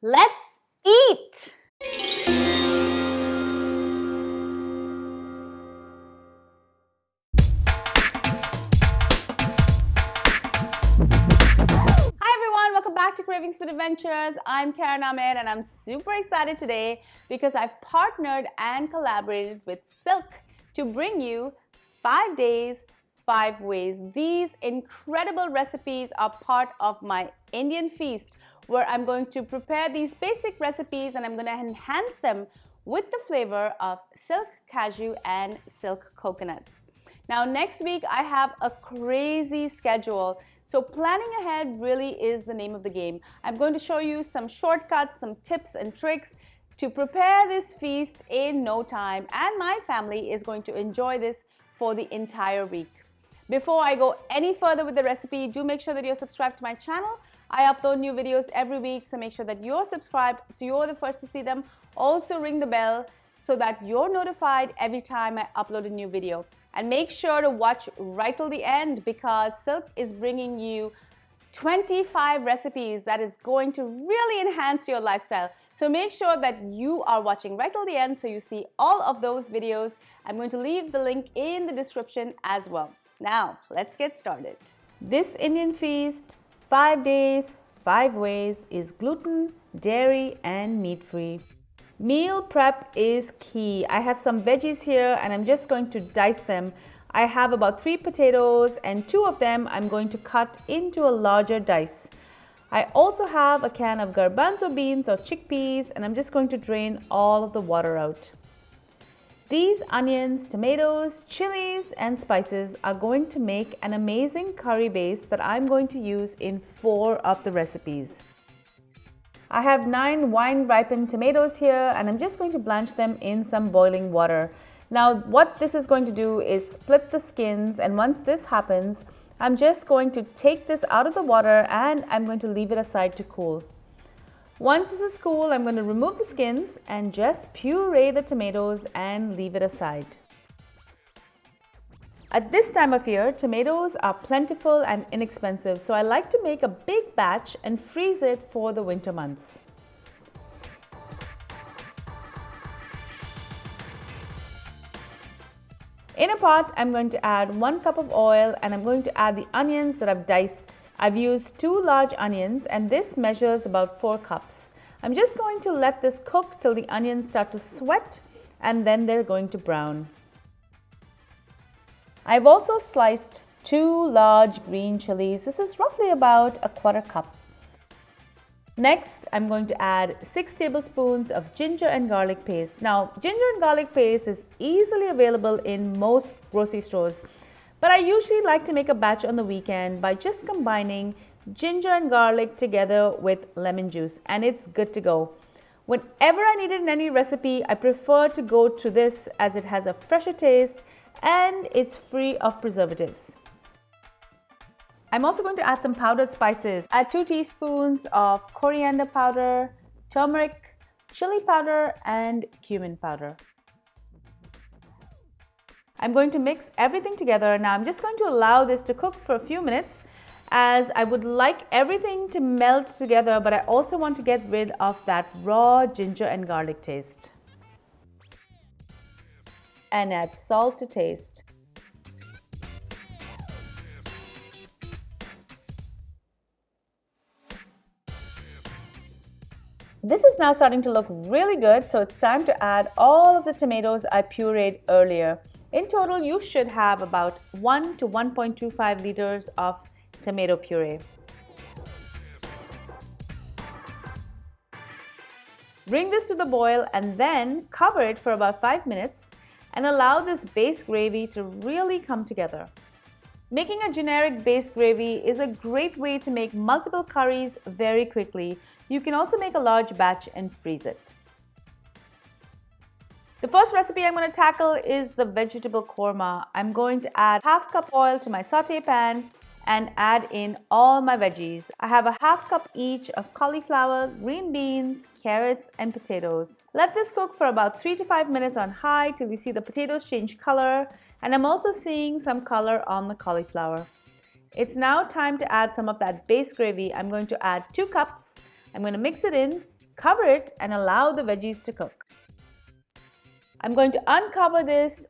Let's eat! Hi everyone, welcome back to Cravings Food Adventures. I'm Karen Ahmed and I'm super excited today because I've partnered and collaborated with Silk to bring you 5 days, 5 ways. These incredible recipes are part of my Indian feast where I'm going to prepare these basic recipes and I'm going to enhance them with the flavor of silk cashew and silk coconut. Now, next week, I have a crazy schedule. So, planning ahead really is the name of the game. I'm going to show you some shortcuts, some tips and tricks to prepare this feast in no time. And my family is going to enjoy this for the entire week. Before I go any further with the recipe, do make sure that you're subscribed to my channel. I upload new videos every week, so make sure that you're subscribed so you're the first to see them. Also, ring the bell so that you're notified every time I upload a new video. And make sure to watch right till the end because Silk is bringing you 25 recipes that is going to really enhance your lifestyle. So make sure that you are watching right till the end so you see all of those videos. I'm going to leave the link in the description as well. Now, let's get started. This Indian feast, 5 days, 5 ways, is gluten, dairy, and meat-free. Meal prep is key. I have some veggies here and I'm just going to dice them. I have about 3 potatoes and 2 of them I'm going to cut into a larger dice. I also have a can of garbanzo beans or chickpeas and I'm just going to drain all of the water out. These onions, tomatoes, chilies, and spices are going to make an amazing curry base that I'm going to use in 4 of the recipes. I have 9 wine-ripened tomatoes here and I'm just going to blanch them in some boiling water. Now, what this is going to do is split the skins, and once this happens, I'm just going to take this out of the water and I'm going to leave it aside to cool. Once this is cool, I'm going to remove the skins and just puree the tomatoes and leave it aside. At this time of year, tomatoes are plentiful and inexpensive, so I like to make a big batch and freeze it for the winter months. In a pot, I'm going to add 1 cup of oil and I'm going to add the onions that I've diced. I've used 2 large onions and this measures about 4 cups. I'm just going to let this cook till the onions start to sweat and then they're going to brown. I've also sliced 2 large green chilies. This is roughly about a 1/4 cup. Next, I'm going to add 6 tablespoons of ginger and garlic paste. Now, ginger and garlic paste is easily available in most grocery stores, but I usually like to make a batch on the weekend by just combining ginger and garlic together with lemon juice, and it's good to go. Whenever I need it in any recipe, I prefer to go to this as it has a fresher taste and it's free of preservatives. I'm also going to add some powdered spices. Add 2 teaspoons of coriander powder, turmeric, chili powder, and cumin powder. I'm going to mix everything together. Now I'm just going to allow this to cook for a few minutes as I would like everything to melt together, but I also want to get rid of that raw ginger and garlic taste. And add salt to taste. This is now starting to look really good, so it's time to add all of the tomatoes I pureed earlier. In total, you should have about 1 to 1.25 liters of tomato puree. Bring this to the boil and then cover it for about 5 minutes and allow this base gravy to really come together. Making a generic base gravy is a great way to make multiple curries very quickly. You can also make a large batch and freeze it. The first recipe I'm going to tackle is the vegetable korma. I'm going to add 1/2 cup oil to my saute pan and add in all my veggies. I have a 1/2 cup each of cauliflower, green beans, carrots, and potatoes. Let this cook for about 3 to 5 minutes on high till you see the potatoes change color, and I'm also seeing some color on the cauliflower. It's now time to add some of that base gravy. I'm going to add 2 cups. I'm going to mix it in Cover it and allow the veggies to cook. I'm going to uncover this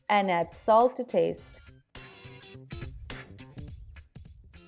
and add salt to taste.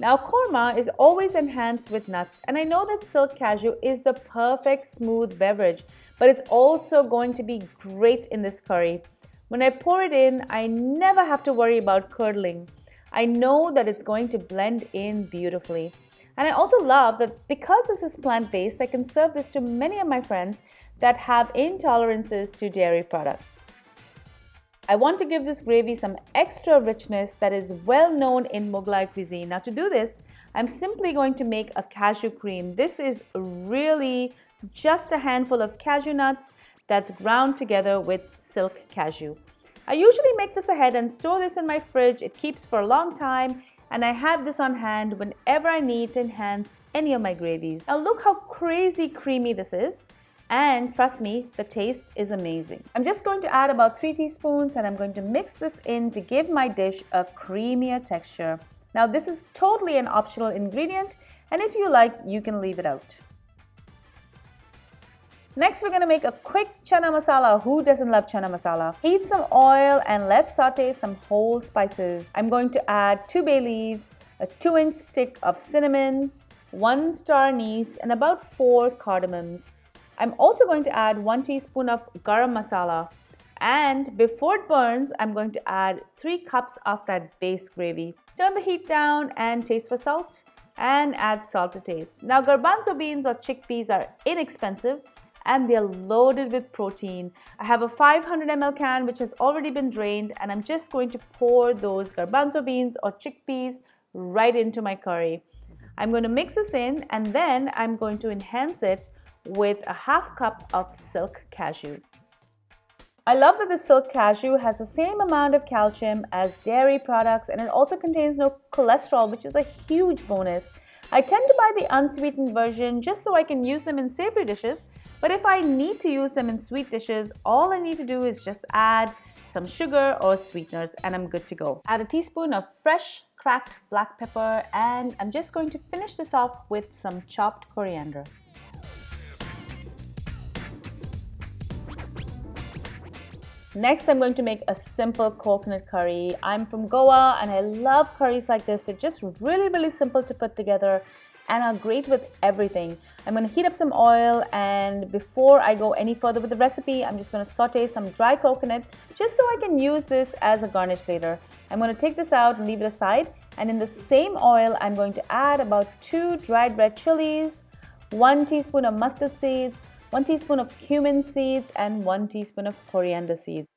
Now, korma is always enhanced with nuts, and I know that Silk Cashew is the perfect smooth beverage, but it's also going to be great in this curry. When I pour it in, I never have to worry about curdling. I know that it's going to blend in beautifully. And I also love that because this is plant-based, I can serve this to many of my friends that have intolerances to dairy products. I want to give this gravy some extra richness that is well known in Mughlai cuisine. Now to do this, I'm simply going to make a cashew cream. This is really just a handful of cashew nuts that's ground together with Silk Cashew. I usually make this ahead and store this in my fridge. It keeps for a long time, and I have this on hand whenever I need to enhance any of my gravies. Now look how crazy creamy this is. And trust me, the taste is amazing. I'm just going to add about 3 teaspoons and I'm going to mix this in to give my dish a creamier texture. Now this is totally an optional ingredient, and if you like, you can leave it out. Next, we're going to make a quick chana masala. Who doesn't love chana masala? Heat some oil and let's saute some whole spices. I'm going to add 2 bay leaves, a 2-inch stick of cinnamon, 1 star anise, and about 4 cardamoms. I'm also going to add 1 teaspoon of garam masala, and before it burns, I'm going to add 3 cups of that base gravy. Turn the heat down and taste for salt and add salt to taste. Now garbanzo beans or chickpeas are inexpensive and they're loaded with protein. I have a 500 ml can which has already been drained, and I'm just going to pour those garbanzo beans or chickpeas right into my curry. I'm going to mix this in and then I'm going to enhance it with a half cup of Silk Cashew. I love that the Silk Cashew has the same amount of calcium as dairy products, and it also contains no cholesterol, which is a huge bonus. I tend to buy the unsweetened version just so I can use them in savory dishes, but if I need to use them in sweet dishes, all I need to do is just add some sugar or sweeteners and I'm good to go. Add a teaspoon of fresh cracked black pepper, and I'm just going to finish this off with some chopped coriander. Next, I'm going to make a simple coconut curry. I'm from Goa and I love curries like this. They're just really simple to put together and are great with everything. I'm going to heat up some oil, and before I go any further with the recipe, I'm just going to saute some dry coconut just so I can use this as a garnish later. I'm going to take this out and leave it aside, and in the same oil, I'm going to add about 2 dried red chilies, 1 teaspoon of mustard seeds, 1 teaspoon of cumin seeds, and 1 teaspoon of coriander seeds.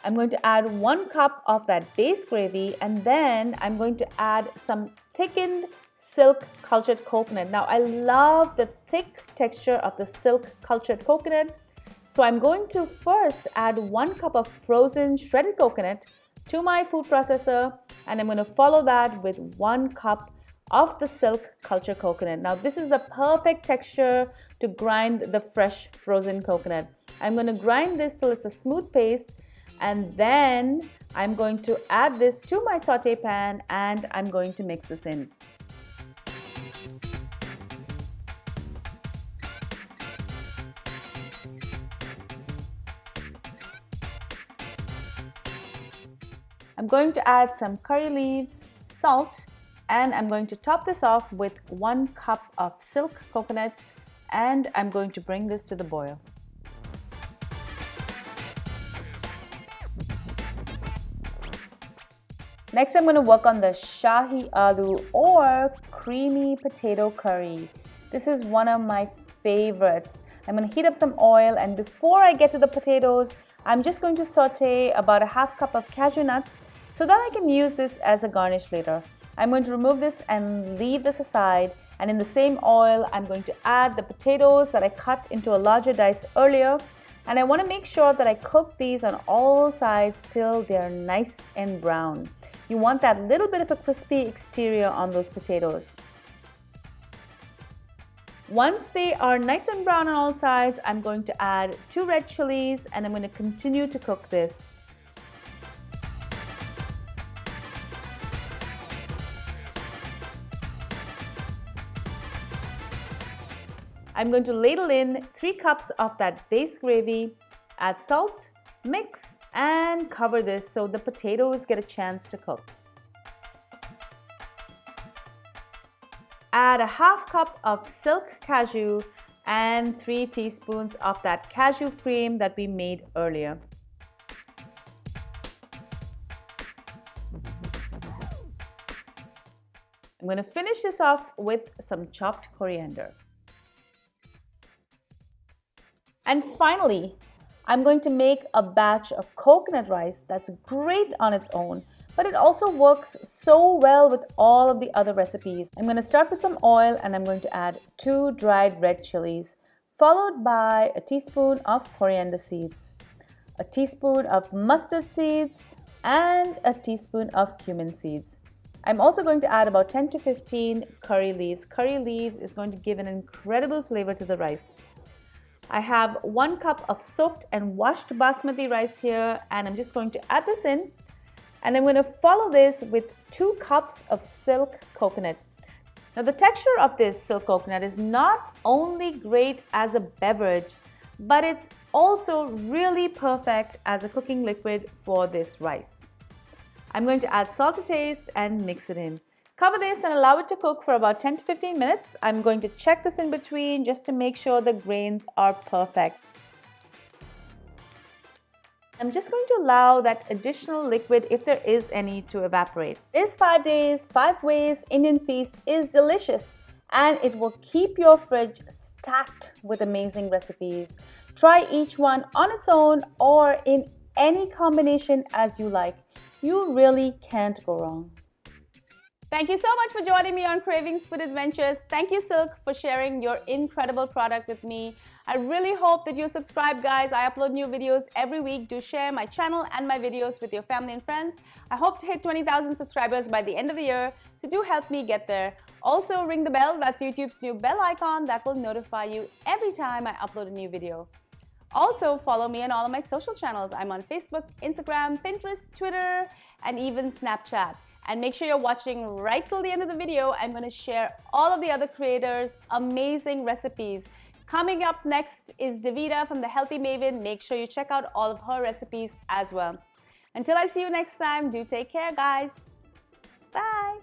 I'm going to add 1 cup of that base gravy, and then I'm going to add some thickened silk cultured coconut. Now I love the thick texture of the silk cultured coconut, so I'm going to first add 1 cup of frozen shredded coconut to my food processor, and I'm going to follow that with 1 cup of the silk cultured coconut. Now this is the perfect texture to grind the fresh frozen coconut. I'm going to grind this till it's a smooth paste, and then I'm going to add this to my saute pan and I'm going to mix this in. I'm going to add some curry leaves, salt, and I'm going to top this off with 1 cup of silk coconut, and I'm going to bring this to the boil. Next, I'm going to work on the Shahi Aloo or creamy potato curry. This is one of my favorites. I'm going to heat up some oil, and before I get to the potatoes, I'm just going to saute about a half cup of cashew nuts so that I can use this as a garnish later. I'm going to remove this and leave this aside, and in the same oil, I'm going to add the potatoes that I cut into a larger dice earlier, and I want to make sure that I cook these on all sides till they're nice and brown. You want that little bit of a crispy exterior on those potatoes. Once they are nice and brown on all sides, I'm going to add 2 red chilies, and I'm going to continue to cook this. I'm going to ladle in 3 cups of that base gravy, add salt, mix, and cover this so the potatoes get a chance to cook. Add a half cup of Silk cashew and 3 teaspoons of that cashew cream that we made earlier. I'm going to finish this off with some chopped coriander. And finally, I'm going to make a batch of coconut rice that's great on its own, but it also works so well with all of the other recipes. I'm going to start with some oil and I'm going to add 2 dried red chilies, followed by a teaspoon of coriander seeds, a teaspoon of mustard seeds, and a teaspoon of cumin seeds. I'm also going to add about 10 to 15 curry leaves. Curry leaves is going to give an incredible flavor to the rice. I have 1 cup of soaked and washed basmati rice here, and I'm just going to add this in. And I'm going to follow this with 2 cups of Silk coconut. Now the texture of this Silk coconut is not only great as a beverage, but it's also really perfect as a cooking liquid for this rice. I'm going to add salt to taste and mix it in. Cover this and allow it to cook for about 10 to 15 minutes. I'm going to check this in between just to make sure the grains are perfect. I'm just going to allow that additional liquid, if there is any, to evaporate. This 5 days, 5 ways Indian feast is delicious and it will keep your fridge stacked with amazing recipes. Try each one on its own or in any combination as you like. You really can't go wrong. Thank you so much for joining me on Cravings Food Adventures. Thank you, Silk, for sharing your incredible product with me. I really hope that you subscribe, guys. I upload new videos every week. Do share my channel and my videos with your family and friends. I hope to hit 20,000 subscribers by the end of the year, so do help me get there. Also, ring the bell. That's YouTube's new bell icon that will notify you every time I upload a new video. Also, follow me on all of my social channels. I'm on Facebook, Instagram, Pinterest, Twitter, and even Snapchat. And make sure you're watching right till the end of the video. I'm going to share all of the other creators' amazing recipes. Coming up next is Davida from The Healthy Maven. Make sure you check out all of her recipes as well. Until I see you next time, do take care, guys. Bye.